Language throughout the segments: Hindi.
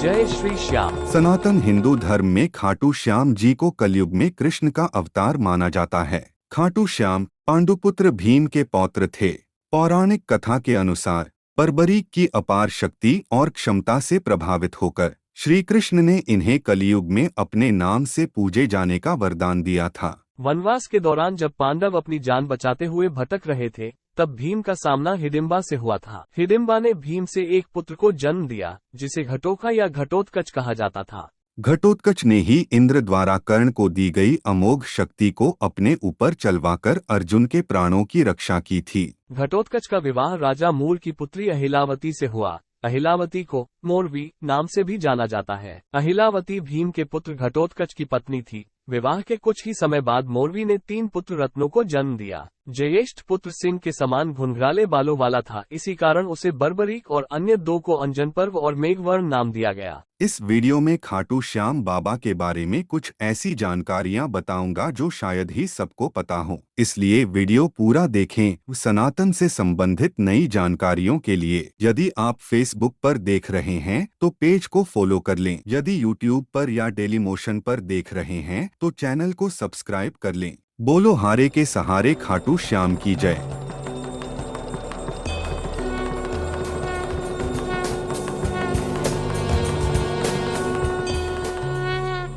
जय श्री श्याम। सनातन हिंदू धर्म में खाटू श्याम जी को कलयुग में कृष्ण का अवतार माना जाता है। खाटू श्याम पांडुपुत्र भीम के पौत्र थे। पौराणिक कथा के अनुसार बर्बरीक की अपार शक्ति और क्षमता से प्रभावित होकर श्री कृष्ण ने इन्हें कलयुग में अपने नाम से पूजे जाने का वरदान दिया था। वनवास के दौरान जब पांडव अपनी जान बचाते हुए भटक रहे थे, तब भीम का सामना हिडिंबा से हुआ था। हिडिंबा ने भीम से एक पुत्र को जन्म दिया, जिसे घटोत्कच या घटोत्कच कहा जाता था। घटोत्कच ने ही इंद्र द्वारा कर्ण को दी गई अमोघ शक्ति को अपने ऊपर चलवाकर अर्जुन के प्राणों की रक्षा की थी। घटोत्कच का विवाह राजा मूल की पुत्री अहिलावती से हुआ। अहिलावती को मोरवी नाम से भी जाना जाता है। अहिलावती भीम के पुत्र घटोत्कच की पत्नी थी। विवाह के कुछ ही समय बाद मोरवी ने 3 पुत्र रत्नों को जन्म दिया। ज्येष्ठ पुत्र सिंह के समान घुंघराले बालों वाला था, इसी कारण उसे बर्बरीक और अन्य 2 को अंजनपर्व और मेघवर्ण नाम दिया गया। इस वीडियो में खाटू श्याम बाबा के बारे में कुछ ऐसी जानकारियां बताऊंगा जो शायद ही सबको पता हो, इसलिए वीडियो पूरा देखें। सनातन से संबंधित नई जानकारियों के लिए यदि आप फेसबुक पर देख रहे हैं तो पेज को फॉलो कर लें। यदि यूट्यूब पर या डेली मोशन पर देख रहे हैं तो चैनल को सब्सक्राइब कर लें। बोलो हारे के सहारे खाटू श्याम की जय।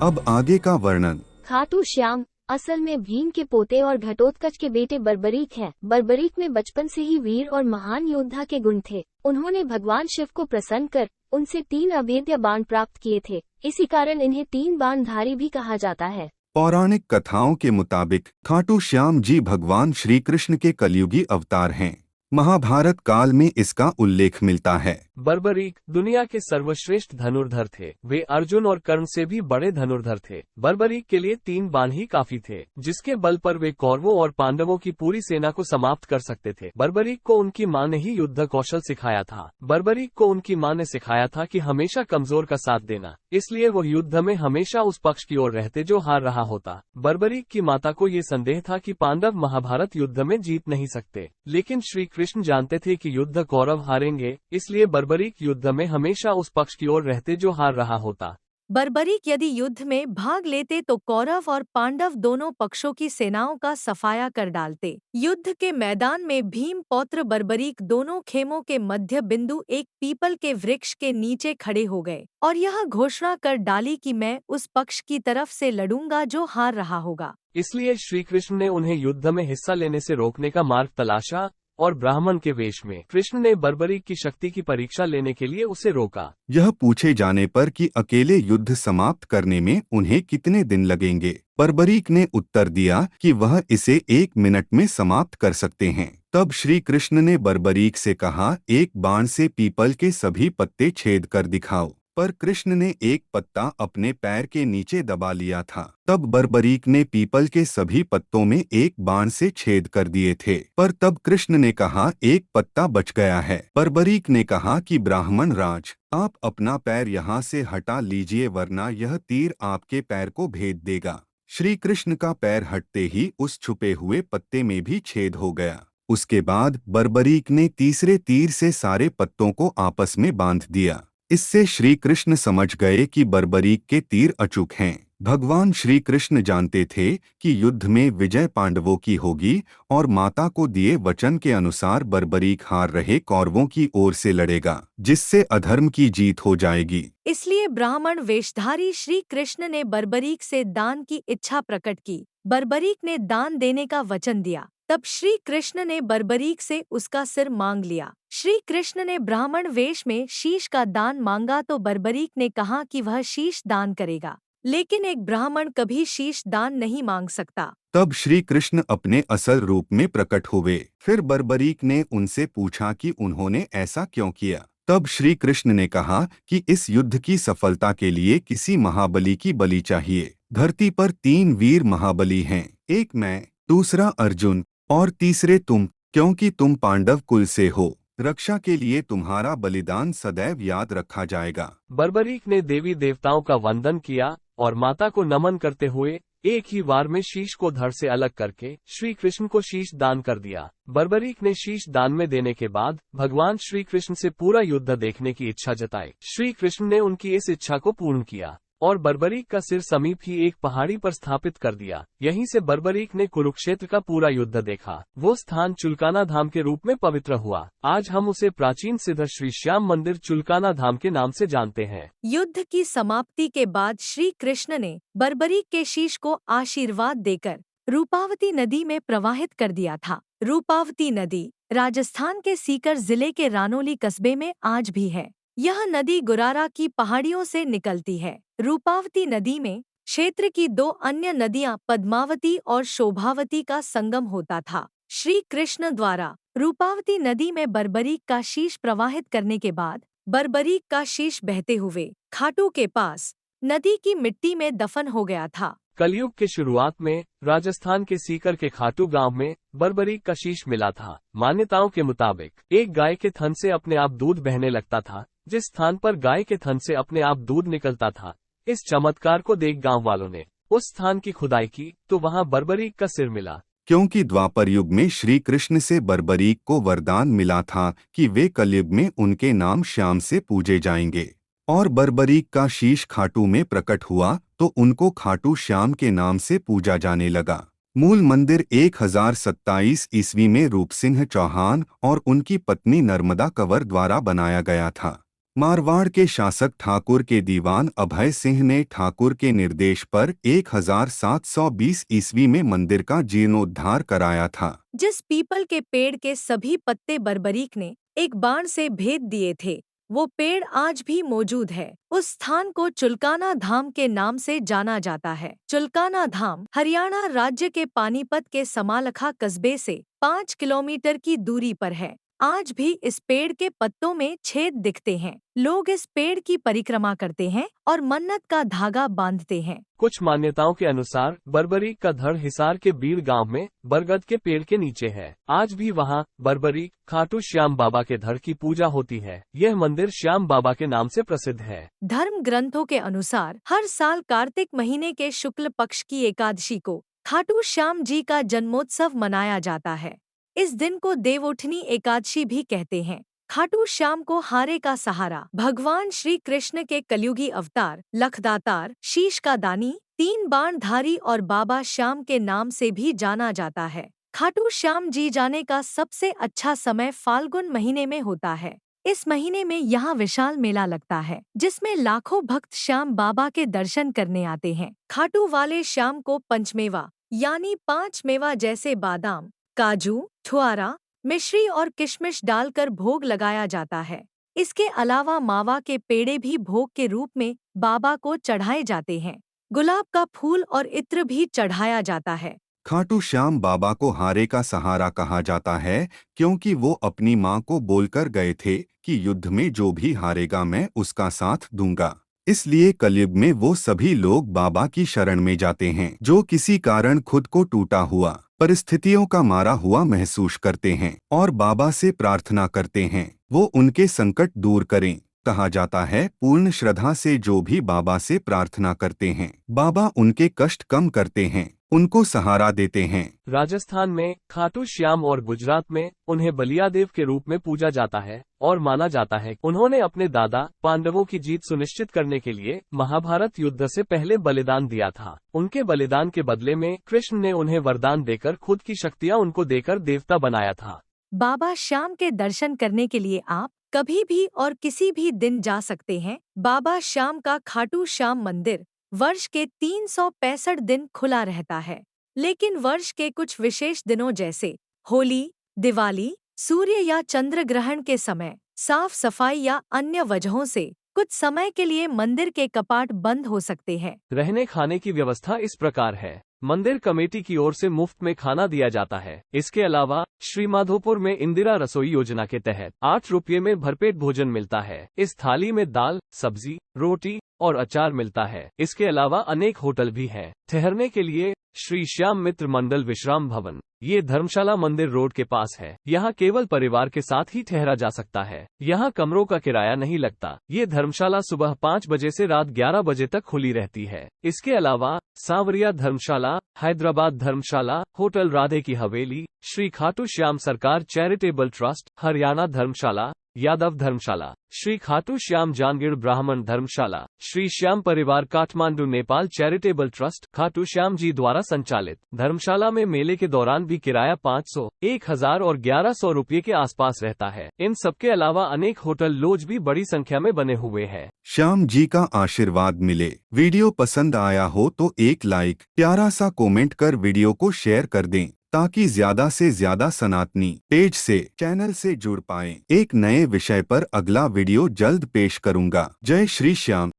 अब आगे का वर्णन। खाटू श्याम असल में भीम के पोते और घटोत्कच के बेटे बर्बरीक हैं। बर्बरीक में बचपन से ही वीर और महान योद्धा के गुण थे। उन्होंने भगवान शिव को प्रसन्न कर उनसे 3 अभेद्य बाण प्राप्त किए थे। इसी कारण इन्हें 3 बाणधारी भी कहा जाता है। पौराणिक कथाओं के मुताबिक खाटू श्याम जी भगवान श्री कृष्ण के कलयुगी अवतार हैं। महाभारत काल में इसका उल्लेख मिलता है। बर्बरीक दुनिया के सर्वश्रेष्ठ धनुर्धर थे। वे अर्जुन और कर्ण से भी बड़े धनुर्धर थे। बर्बरीक के लिए 3 बाण ही काफी थे, जिसके बल पर वे कौरवों और पांडवों की पूरी सेना को समाप्त कर सकते थे। बर्बरीक को उनकी मां ने ही युद्ध कौशल सिखाया था। बर्बरीक को उनकी मां ने सिखाया था कि हमेशा कमजोर का साथ देना, इसलिए वो युद्ध में हमेशा उस पक्ष की ओर रहते जो हार रहा होता। बर्बरीक की माता को ये संदेह था कि पांडव महाभारत युद्ध में जीत नहीं सकते, लेकिन श्री कृष्ण जानते थे कि युद्ध कौरव हारेंगे, इसलिए बर्बरीक युद्ध में हमेशा उस पक्ष की ओर रहते जो हार रहा होता। बर्बरीक यदि युद्ध में भाग लेते तो कौरव और पांडव दोनों पक्षों की सेनाओं का सफाया कर डालते। युद्ध के मैदान में भीम पौत्र बर्बरीक दोनों खेमों के मध्य बिंदु एक पीपल के वृक्ष के नीचे खड़े हो गए और यह घोषणा कर डाली कि मैं उस पक्ष की तरफ से लड़ूंगा जो हार रहा होगा। इसलिए श्री कृष्ण ने उन्हें युद्ध में हिस्सा लेने से रोकने का मार्ग तलाशा और ब्राह्मण के वेश में कृष्ण ने बर्बरीक की शक्ति की परीक्षा लेने के लिए उसे रोका। यह पूछे जाने पर कि अकेले युद्ध समाप्त करने में उन्हें कितने दिन लगेंगे, बर्बरीक ने उत्तर दिया कि वह इसे 1 मिनट में समाप्त कर सकते हैं। तब श्री कृष्ण ने बर्बरीक से कहा, एक बाण से पीपल के सभी पत्ते छेद कर दिखाओ। पर कृष्ण ने एक पत्ता अपने पैर के नीचे दबा लिया था। तब बर्बरीक ने पीपल के सभी पत्तों में एक बाण से छेद कर दिए थे। पर तब कृष्ण ने कहा, एक पत्ता बच गया है। बर्बरीक ने कहा कि ब्राह्मण राज, आप अपना पैर यहाँ से हटा लीजिए, वरना यह तीर आपके पैर को भेद देगा। श्री कृष्ण का पैर हटते ही उस छुपे हुए पत्ते में भी छेद हो गया। उसके बाद बर्बरीक ने तीसरे तीर से सारे पत्तों को आपस में बांध दिया। इससे श्री कृष्ण समझ गए कि बर्बरीक के तीर अचूक हैं। भगवान श्री कृष्ण जानते थे कि युद्ध में विजय पांडवों की होगी और माता को दिए वचन के अनुसार बर्बरीक हार रहे कौरवों की ओर से लड़ेगा, जिससे अधर्म की जीत हो जाएगी। इसलिए ब्राह्मण वेशधारी श्री कृष्ण ने बर्बरीक से दान की इच्छा प्रकट की। बर्बरीक ने दान देने का वचन दिया। तब श्री कृष्ण ने बर्बरीक से उसका सिर मांग लिया। श्री कृष्ण ने ब्राह्मण वेश में शीश का दान मांगा तो बर्बरीक ने कहा कि वह शीश दान करेगा, लेकिन एक ब्राह्मण कभी शीश दान नहीं मांग सकता। तब श्री कृष्ण अपने असल रूप में प्रकट हुए। फिर बर्बरीक ने उनसे पूछा कि उन्होंने ऐसा क्यों किया। तब श्री कृष्ण ने कहा कि इस युद्ध की सफलता के लिए किसी महाबली की बलि चाहिए। धरती पर 3 वीर महाबली हैं, एक मैं, दूसरा अर्जुन और तीसरे तुम, क्योंकि तुम पांडव कुल से हो। रक्षा के लिए तुम्हारा बलिदान सदैव याद रखा जाएगा। बर्बरीक ने देवी देवताओं का वंदन किया और माता को नमन करते हुए एक ही वार में शीश को धड़ से अलग करके श्री कृष्ण को शीश दान कर दिया। बर्बरीक ने शीश दान में देने के बाद भगवान श्री कृष्ण से पूरा युद्ध देखने की इच्छा जताई। श्री कृष्ण ने उनकी इस इच्छा को पूर्ण किया और बर्बरीक का सिर समीप ही एक पहाड़ी पर स्थापित कर दिया। यहीं से बर्बरीक ने कुरुक्षेत्र का पूरा युद्ध देखा। वो स्थान चुलकाना धाम के रूप में पवित्र हुआ। आज हम उसे प्राचीन सिद्ध श्री श्याम मंदिर चुलकाना धाम के नाम से जानते हैं। युद्ध की समाप्ति के बाद श्री कृष्ण ने बर्बरीक के शीश को आशीर्वाद देकर रूपावती नदी में प्रवाहित कर दिया था। रूपावती नदी राजस्थान के सीकर जिले के रानोली कस्बे में आज भी है। यह नदी गुरारा की पहाड़ियों से निकलती है। रूपावती नदी में क्षेत्र की दो अन्य नदियां पद्मावती और शोभावती का संगम होता था। श्री कृष्ण द्वारा रूपावती नदी में बर्बरीक का शीश प्रवाहित करने के बाद बर्बरीक का शीश बहते हुए खाटू के पास नदी की मिट्टी में दफन हो गया था। कलयुग के शुरुआत में राजस्थान के सीकर के खाटू गांव में बर्बरीक का शीश मिला था। मान्यताओं के मुताबिक एक गाय के थन से अपने आप दूध बहने लगता था। जिस स्थान पर गाय के थन से अपने आप दूध निकलता था, इस चमत्कार को देख गांव वालों ने उस स्थान की खुदाई की तो वहां बर्बरीक का सिर मिला। क्योंकि द्वापर युग में श्री कृष्ण से बर्बरीक को वरदान मिला था कि वे कलयुग में उनके नाम श्याम से पूजे जाएंगे और बर्बरीक का शीश खाटू में प्रकट हुआ तो उनको खाटू श्याम के नाम से पूजा जाने लगा। मूल मंदिर 1027 ईस्वी में रूपसिंह चौहान और उनकी पत्नी नर्मदा कंवर द्वारा बनाया गया था। मारवाड़ के शासक ठाकुर के दीवान अभय सिंह ने ठाकुर के निर्देश पर 1720 ईस्वी में मंदिर का जीर्णोद्धार कराया था। जिस पीपल के पेड़ के सभी पत्ते बर्बरीक ने एक बाण से भेद दिए थे, वो पेड़ आज भी मौजूद है। उस स्थान को चुलकाना धाम के नाम से जाना जाता है। चुलकाना धाम हरियाणा राज्य के पानीपत के समालखा कस्बे से 5 किलोमीटर की दूरी पर है। आज भी इस पेड़ के पत्तों में छेद दिखते हैं। लोग इस पेड़ की परिक्रमा करते हैं और मन्नत का धागा बांधते हैं। कुछ मान्यताओं के अनुसार बर्बरीक का धड़ हिसार के बीड़ गांव में बरगद के पेड़ के नीचे है। आज भी वहां बर्बरीक खाटू श्याम बाबा के धड़ की पूजा होती है। यह मंदिर श्याम बाबा के नाम से प्रसिद्ध है। धर्म ग्रंथों के अनुसार हर साल कार्तिक महीने के शुक्ल पक्ष की एकादशी को खाटू श्याम जी का जन्मोत्सव मनाया जाता है। इस दिन को देवउठनी एकादशी भी कहते हैं। खाटू श्याम को हारे का सहारा, भगवान श्री कृष्ण के कलयुगी अवतार, लखदातार, शीश का दानी, 3 बाणधारी और बाबा श्याम के नाम से भी जाना जाता है। खाटू श्याम जी जाने का सबसे अच्छा समय फाल्गुन महीने में होता है। इस महीने में यहाँ विशाल मेला लगता है जिसमें लाखों भक्त श्याम बाबा के दर्शन करने आते हैं। खाटू वाले श्याम को पंचमेवा यानी 5 मेवा जैसे बादाम, काजू, छुआरा, मिश्री और किशमिश डालकर भोग लगाया जाता है। इसके अलावा मावा के पेड़े भी भोग के रूप में बाबा को चढ़ाए जाते हैं। गुलाब का फूल और इत्र भी चढ़ाया जाता है। खाटू श्याम बाबा को हारे का सहारा कहा जाता है क्योंकि वो अपनी मां को बोलकर गए थे कि युद्ध में जो भी हारेगा मैं उसका साथ दूंगा। इसलिए कलयुग में वो सभी लोग बाबा की शरण में जाते हैं जो किसी कारण खुद को टूटा हुआ, परिस्थितियों का मारा हुआ महसूस करते हैं और बाबा से प्रार्थना करते हैं वो उनके संकट दूर करें। कहा जाता है पूर्ण श्रद्धा से जो भी बाबा से प्रार्थना करते हैं बाबा उनके कष्ट कम करते हैं, उनको सहारा देते हैं। राजस्थान में खाटू श्याम और गुजरात में उन्हें बलियादेव के रूप में पूजा जाता है और माना जाता है उन्होंने अपने दादा पांडवों की जीत सुनिश्चित करने के लिए महाभारत युद्ध से पहले बलिदान दिया था। उनके बलिदान के बदले में कृष्ण ने उन्हें वरदान देकर खुद की शक्तियां उनको देकर देवता बनाया था। बाबा श्याम के दर्शन करने के लिए आप कभी भी और किसी भी दिन जा सकते हैं। बाबा श्याम का खाटू श्याम मंदिर वर्ष के 365 दिन खुला रहता है, लेकिन वर्ष के कुछ विशेष दिनों जैसे होली, दिवाली, सूर्य या चंद्र ग्रहण के समय साफ सफाई या अन्य वजहों से कुछ समय के लिए मंदिर के कपाट बंद हो सकते हैं। रहने खाने की व्यवस्था इस प्रकार है। मंदिर कमेटी की ओर से मुफ्त में खाना दिया जाता है। इसके अलावा श्री माधोपुर में इंदिरा रसोई योजना के तहत 8 रुपये में भरपेट भोजन मिलता है। इस थाली में दाल, सब्जी, रोटी, और अचार मिलता है। इसके अलावा अनेक होटल भी हैं। ठहरने के लिए श्री श्याम मित्र मंडल विश्राम भवन, ये धर्मशाला मंदिर रोड के पास है। यहाँ केवल परिवार के साथ ही ठहरा जा सकता है। यहाँ कमरों का किराया नहीं लगता। ये धर्मशाला सुबह 5 बजे से रात 11 बजे तक खुली रहती है। इसके अलावा सांवरिया धर्मशाला, हैदराबाद धर्मशाला, होटल राधे की हवेली, श्री खाटू श्याम सरकार चैरिटेबल ट्रस्ट, हरियाणा धर्मशाला, यादव धर्मशाला, श्री खाटू श्याम जांगीर ब्राह्मण धर्मशाला, श्री श्याम परिवार काठमांडू नेपाल चैरिटेबल ट्रस्ट, खाटू श्याम जी द्वारा संचालित। धर्मशाला में मेले के दौरान भी किराया 500, 1000 और 1100 रुपये के आसपास रहता है। इन सबके अलावा अनेक होटल लॉज भी बड़ी संख्या में बने हुए हैं। श्याम जी का आशीर्वाद मिले। वीडियो पसंद आया हो तो एक लाइक, प्यारा सा कमेंट कर वीडियो को शेयर कर दें, ताकि ज्यादा से ज्यादा सनातनी पेज से चैनल से जुड़ पाएं। एक नए विषय पर अगला वीडियो जल्द पेश करूंगा। जय श्री श्याम।